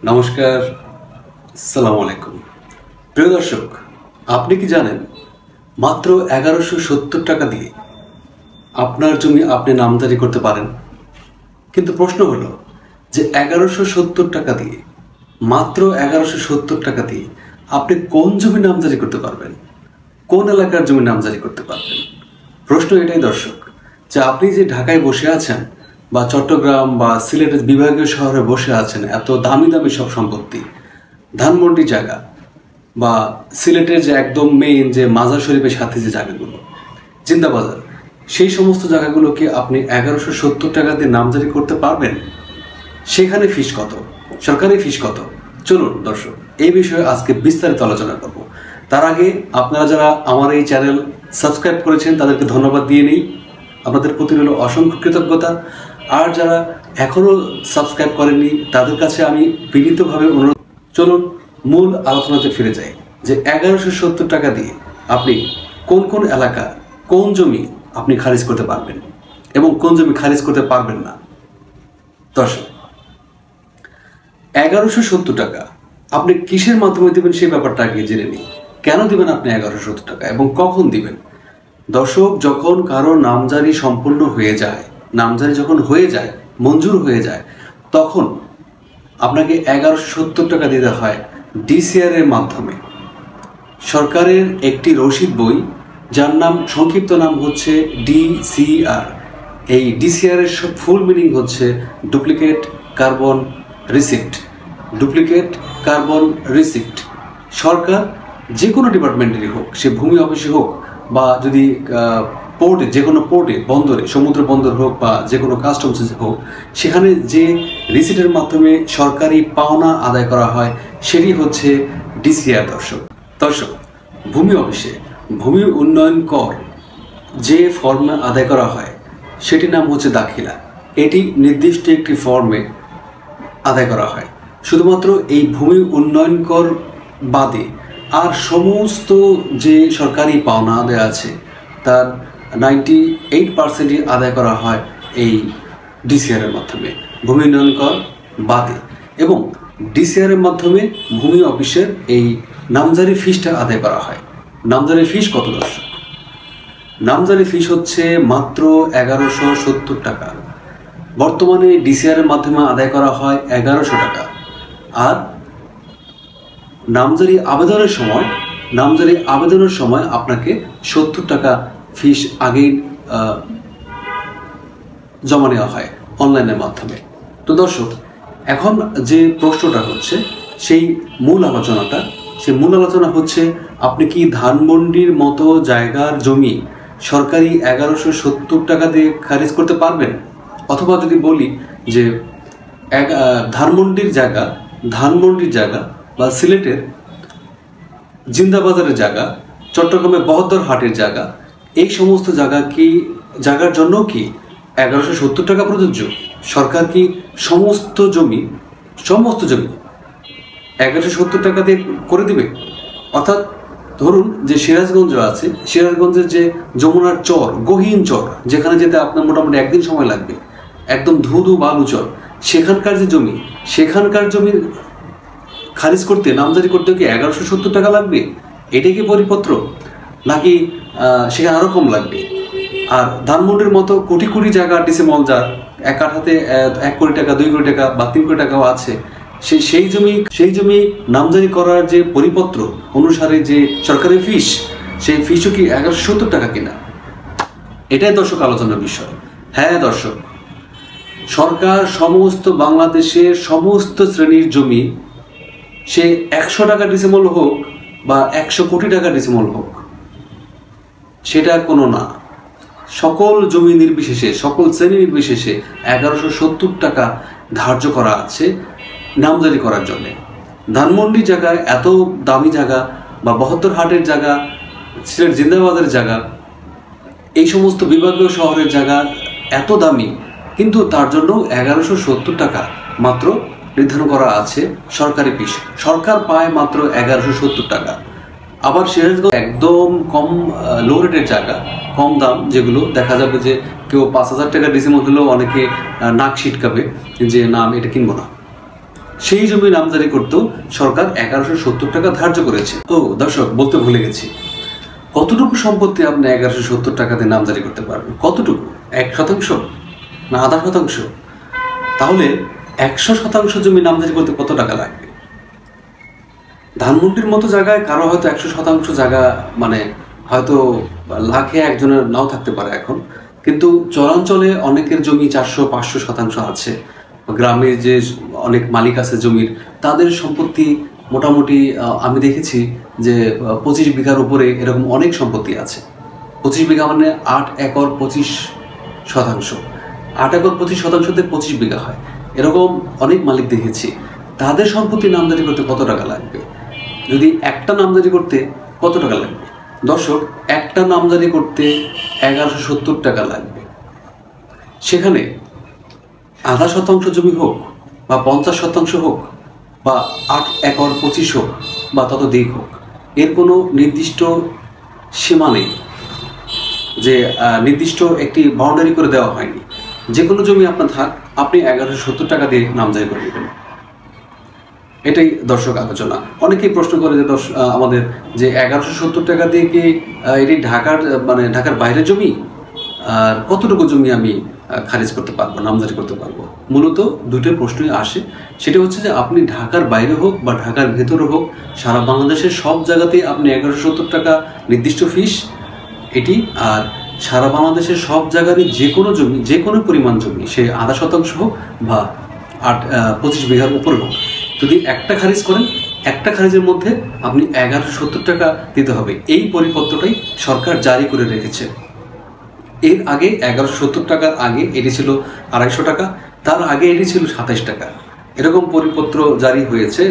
নমস্কার, আসসালামু আলাইকুম। প্রিয় দর্শক, আপনি কি জানেন মাত্র 1170 টাকা দিয়ে আপনার জমি আপনি নামজারি করতে পারেন? কিন্তু প্রশ্ন হলো যে 1170 টাকা দিয়ে, মাত্র 1170 টাকা দিয়ে আপনি কোন জমি নামজারি করতে পারবেন, কোন এলাকার জমি নামজারি করতে পারবেন? প্রশ্ন এটাই দর্শক, যে আপনি যে ঢাকায় বসে আছেন বা চট্টগ্রাম বা সিলেটের বিভাগীয় শহরে বসে আছেন, এত দামি দামি সব সম্পত্তি, ধানমন্ডি জায়গা বা সিলেটের যে একদম মেইন যে মাজার শরীফের সাথে যে জায়গাগুলো, জিন্দাবাজার, সেই সমস্ত জায়গাগুলোকে আপনি 1170 টাকা দিয়ে নামজারি করতে পারবেন? সেখানে ফিস কত, সরকারি ফিস কত? চলুন দর্শক, এই বিষয়ে আজকে বিস্তারিত আলোচনা করব। তার আগে আপনারা যারা আমার এই চ্যানেল সাবস্ক্রাইব করেছেন তাদেরকে ধন্যবাদ দিয়ে নিই, আপনাদের প্রতি রইল অসংখ্য কৃতজ্ঞতা। আর যারা এখনও সাবস্ক্রাইব করেননি তাদের কাছে আমি বিনীতভাবে অনুরোধ, চলুন মূল আলোচনাতে ফিরে যাই যে 1170 টাকা দিয়ে আপনি কোন কোন এলাকা, কোন জমি আপনি খারিজ করতে পারবেন এবং কোন জমি খারিজ করতে পারবেন না। দর্শক, 1170 টাকা আপনি কিসের মাধ্যমে দিবেন সেই ব্যাপারটা আগে জেনে নিই। কেন দিবেন আপনি 1170 টাকা এবং কখন দিবেন? দর্শক, যখন কারো নামজারি সম্পূর্ণ হয়ে যায়, নামজারি যখন হয়ে যায়, মঞ্জুর হয়ে যায়, তখন আপনাকে 1170 টাকা দিতে হয় ডিসিআর এর মাধ্যমে। সরকারের একটি রসিদ বই, যার নাম সংক্ষিপ্ত নাম হচ্ছে ডিসিআর। এই ডিসিআর এর ফুল মিনিং হচ্ছে duplicate carbon receipt. Duplicate carbon receipt সরকার যে কোনো ডিপার্টমেন্টেরই হোক, সে ভূমি অফিসে হোক বা যদি পোর্টে, যে কোনো পোর্টে, বন্দরে, সমুদ্র বন্দর হোক বা যে কোনো কাস্টমসে হোক, সেখানে যে রিসিটের মাধ্যমে সরকারি পাওনা আদায় করা হয় সেটি হচ্ছে ডিসিআর। দর্শক, ভূমি অফিসে ভূমি উন্নয়ন কর যে ফর্মে আদায় করা হয় সেটির নাম হচ্ছে দাখিলা। এটি নির্দিষ্ট একটি ফর্মে আদায় করা হয়। শুধুমাত্র এই ভূমি উন্নয়ন কর বাদে আর সমস্ত যে সরকারি পাওনা আদায় আছে তার 98% আদায় করা হয় এই ডিসিআর এর মাধ্যমে, ভূমি উন্নয়ন কর বাদে। এবং ডিসিআর এর মাধ্যমে ভূমি অফিসের এই নামজারি ফিসটা আদায় করা হয়। নামজারি ফিস কত দর্শক? নামজারি ফিস হচ্ছে মাত্র 1170 টাকা। বর্তমানে ডিসিআর এর মাধ্যমে আদায় করা হয় 1100 টাকা। আর নামজারি আবেদনের সময় আপনাকে 70 টাকা ফিস আগেই জমা নেওয়া হয় অনলাইনের মাধ্যমে। তো দর্শক, এখন যে প্রশ্নটা হচ্ছে, সেই মূল আলোচনা হচ্ছে, আপনি কি ধানমন্ডির মতো জায়গার জমি সরকারি 1170 টাকা দিয়ে খারিজ করতে পারবেন? অথবা যদি বলি যে ধানমন্ডির জায়গা বা সিলেটের জিন্দাবাজারের জায়গা, চট্টগ্রামের বহদ্দর হাটের জায়গা, এই সমস্ত জায়গার জন্য কি 1170 টাকা প্রযোজ্য? সরকার কি সমস্ত জমি 1170 টাকা দিয়ে করে দিবে? অর্থাৎ ধরুন যে সিরাজগঞ্জ আছে, সিরাজগঞ্জের যে যমুনার চর, গহীন চর, যেখানে যেতে আপনার মোটামুটি একদিন সময় লাগবে, একদম ধুধু বালু চর, সেখানকার জমি খারিজ করতে, নামজারি করতে কি 1170 টাকা লাগবে? এটাই কি পরিপত্র, নাকি সেখানে আরও কম লাগবে? আর ধানমন্ডির মতো কোটি কোটি জায়গা ডিসিমল, যার এক কাঠাতে 1 কোটি টাকা, 2 কোটি টাকা বা 3 কোটি টাকাও আছে, সেই জমি নামজারি করার যে পরিপত্র অনুসারে যে সরকারি ফিস, সেই ফিসও কি 1170 টাকা কিনা? এটাই দর্শক আলোচনার বিষয়। হ্যাঁ দর্শক, সরকার সমস্ত বাংলাদেশের সমস্ত শ্রেণীর জমি, সে 100 টাকা ডিসিমল হোক বা 100 কোটি টাকা ডিসিমল হোক, সেটা কোনো না, সকল জমি নির্বিশেষে, সকল শ্রেণী নির্বিশেষে 1170 টাকা ধার্য করা আছে নামজারি করার জন্য। ধানমন্ডি জায়গায়, এত দামি জায়গা, বা বহদ্দর হাটের জায়গা, সিলেট জিন্দাবাজারের জায়গা, এই সমস্ত বিভাগীয় শহরের জায়গা এত দামি, কিন্তু তার জন্য 1170 টাকা মাত্র নির্ধারণ করা আছে সরকারি ফিস। সরকার পায় মাত্র 1170 টাকা। আবার সিরাজগঞ্জ একদম কম লো রেটের জায়গা, কম দাম, যেগুলো দেখা যাবে যে কেউ 5000 টাকা ডিসিমল হলেও অনেকে নাক ছিটকাবে যে না আমি এটা কিনবো না, সেই জমি নামজারি করতেও সরকার 1170 টাকা ধার্য করেছে। ও দর্শক, বলতে ভুলে গেছি, কতটুকু সম্পত্তি আপনি 1170 টাকা দিয়ে নামজারি করতে পারবেন? কতটুকু? 1% না 0.5%? তাহলে 100% জমি নামজারি করতে কত টাকা লাগবে? ধানমন্ডির মতো জায়গায় কারো হয়তো 100% জায়গা মানে হয়তো লাখে একজনের নাও থাকতে পারে এখন, কিন্তু চরাঞ্চলে অনেকের জমি 400-500% আছে। গ্রামে যে অনেক মালিক আছে জমির, তাদের সম্পত্তি মোটামুটি আমি দেখেছি যে 25 বিঘার উপরে এরকম অনেক সম্পত্তি আছে। 25 বিঘা মানে 8 একর 25%। 8 একর 25%তে 25 বিঘা হয়, এরকম অনেক মালিক দেখেছি। তাদের সম্পত্তি নামজারি করতে কত টাকা লাগবে? যদি একটা নামজারি করতে কত টাকা লাগবে? দর্শক, একটা নামজারি করতে 1170 টাকা লাগবে। সেখানে 0.5% জমি হোক বা 50% হোক বা 8 একর 25 হোক বা ততোধিক হোক, এর কোনো নির্দিষ্ট সীমা নেই, যে নির্দিষ্ট একটি বাউন্ডারি করে দেওয়া হয়নি। যে কোনো জমি আপনার থাক, আপনি 1170 টাকা দিয়ে নামজারি করে নেবেন। এটাই দর্শক আলোচনা। অনেকেই প্রশ্ন করে যে আমাদের যে 1170 টাকা দিয়ে কি এটি ঢাকার বাইরের জমি, আর কতটুকু জমি আমি খারিজ করতে পারবো, নামজারি করতে পারবো? মূলত দুটোই প্রশ্নই আসে। সেটা হচ্ছে যে আপনি ঢাকার বাইরে হোক বা ঢাকার ভেতরে হোক, সারা বাংলাদেশের সব জায়গাতেই আপনি 1170 টাকা নির্দিষ্ট ফিস এটি। আর সারা বাংলাদেশের সব জায়গারই যে কোনো জমি, যে কোনো পরিমাণ জমি, সে 0.5% হোক বা 25 বিঘার উপরে হোক, যদি একটা খারিজ করেন, একটা খারিজের মধ্যে আপনি 1170 টাকা দিতে হবে। এই পরিপত্রটাই সরকার জারি করে রেখেছে। এর আগে 1170 টাকার আগে এটি ছিল 250 টাকা, তার আগে এটি ছিল 27 টাকা। এরকম পরিপত্র জারি হয়েছে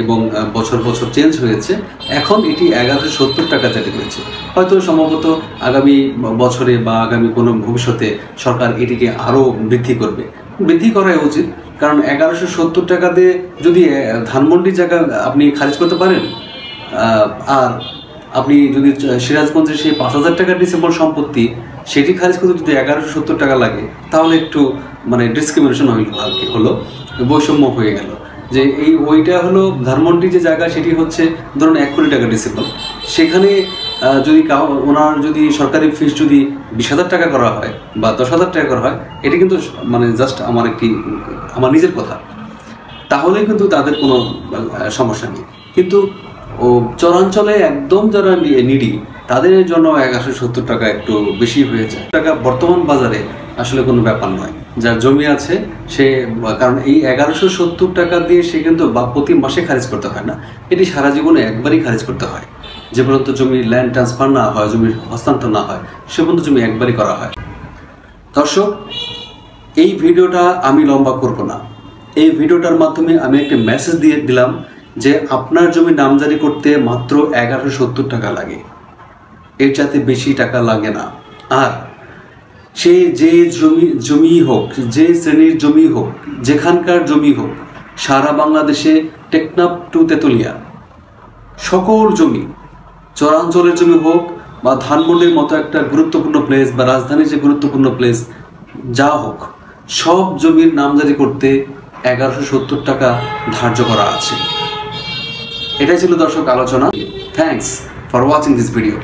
এবং বছর বছর চেঞ্জ হয়েছে। এখন এটি 1170 টাকা জারি হয়েছে। হয়তো সম্ভবত আগামী বছরে বা আগামী কোনো ভবিষ্যতে সরকার এটিকে আরও বৃদ্ধি করবে। বৃদ্ধি করাই উচিত, কারণ 1170 টাকা দিয়ে যদি ধানমন্ডির জায়গা আপনি খারিজ করতে পারেন, আর আপনি যদি সিরাজগঞ্জের সেই 5000 টাকার ডিসেম্বর সম্পত্তি সেটি খারিজ করতে যদি 1170 টাকা লাগে, তাহলে একটু মানে ডিসক্রিমিনেশন হলো, বৈষম্য হয়ে গেল। যে ওইটা হলো ধানমন্ডি যে জায়গা, সেটি হচ্ছে ধরুন 1 কোটি টাকা ডিসেম্বর, সেখানে যদি ওনার যদি সরকারি ফিস যদি 20,000 টাকা করা হয় বা 10,000 টাকা করা হয়, এটি কিন্তু মানে জাস্ট আমার নিজের কথা, তাহলে কিন্তু তাদের কোনো সমস্যা নেই। কিন্তু চরাঞ্চলে একদম যারা নিডি, তাদের জন্য 1170 টাকা একটু বেশি হয়ে যায়। টাকা বর্তমান বাজারে আসলে কোনো ব্যাপার নয়। যার জমি আছে সে, কারণ এই 1170 টাকা দিয়ে সে কিন্তু প্রতি মাসে খারিজ করতে হয় না, এটি সারা জীবনে একবারই খারিজ করতে হয়। যে পর্যন্ত জমির ল্যান্ড ট্রান্সফার না হয়, জমির হস্তান্তর না হয়, সে পর্যন্ত জমি একবারই করা হয়। দর্শক, এই ভিডিওটা আমি লম্বা করব না। এই ভিডিওটার মাধ্যমে আমি একটা মেসেজ দিয়ে দিলাম যে আপনার জমি নামজারি করতে মাত্র 1170 টাকা লাগে, এর চাইতে বেশি টাকা লাগে না। আর সে যে জমি হোক, যে শ্রেণীর জমি হোক, যেখানকার জমি হোক, সারা বাংলাদেশে টেকনাফ টু তেতুলিয়া সকল জমি, চরাঞ্চলের জমি হোক বা ধানমন্ডির মতো একটা গুরুত্বপূর্ণ প্লেস বা রাজধানীর যে গুরুত্বপূর্ণ প্লেস যা হোক, সব জমির নামজারি করতে 1170 টাকা ধার্য করা আছে। এটাই ছিল দর্শক আলোচনা। Thanks for watching this video.